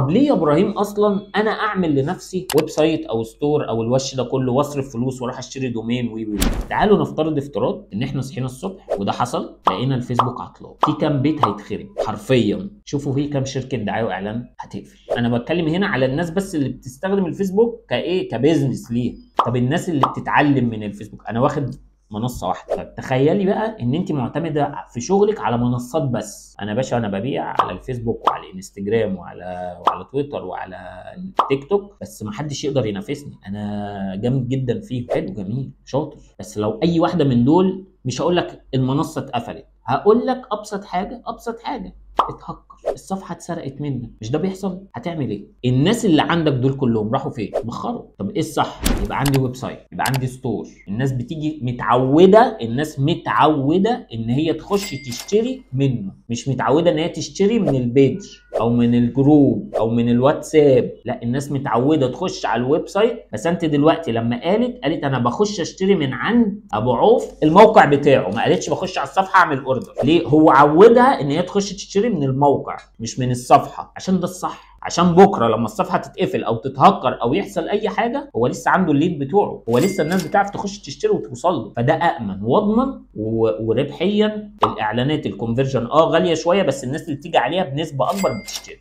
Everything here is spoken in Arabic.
طب ليه يا ابراهيم اصلا انا اعمل لنفسي ويب سايت او ستور او الوش ده كله واصرف فلوس واروح اشتري دومين وي. تعالوا نفترض افتراض ان احنا صحينا الصبح وده حصل، لقينا الفيسبوك عطلان، في كام بيت هيتخرب حرفيا. شوفوا في كام شركه دعايه واعلان هتقفل. انا بتكلم هنا على الناس بس اللي بتستخدم الفيسبوك كايه، كبزنس ليه. طب الناس اللي بتتعلم من الفيسبوك، انا واخد منصه واحده. طب تخيلي بقى ان انت معتمده في شغلك على منصات بس. انا باشا انا ببيع على الفيسبوك وعلى الانستجرام وعلى تويتر وعلى التيك توك، بس ما حدش يقدر ينافسني، انا جامد جدا فيه، حلو جميل شاطر. بس لو اي واحده من دول، مش هقول لك المنصه اتقفلت، هقول لك ابسط حاجه اتهكر، الصفحه اتسرقت منك، مش ده بيحصل؟ هتعمل ايه؟ الناس اللي عندك دول كلهم راحوا فين؟ مخروا. طب ايه الصح؟ يبقى عندي ويب سايت، يبقى عندي ستور، الناس بتيجي متعوده، الناس متعوده ان هي تخش تشتري منه، مش متعوده ان هي تشتري من البيج او من الجروب او من الواتساب، لا الناس متعوده تخش على الويب سايت. بس انت دلوقتي لما قالت انا بخش اشتري من عند ابو عوف الموقع بتاعه، ما قالتش بخش على الصفحه اعمل اوردر. ليه؟ هو عودها ان هي تخش تشتري من الموقع مش من الصفحه، عشان ده الصح. عشان بكره لما الصفحه تتقفل او تتهكر او يحصل اي حاجه، هو لسه عنده الليد بتوعه، هو لسه الناس بتعرف تخش تشتري وتوصل له، فده امن واضمن وربحيا. الاعلانات الكونفرجن غاليه شويه، بس الناس اللي بتيجي عليها بنسبه اكبر بتشتري.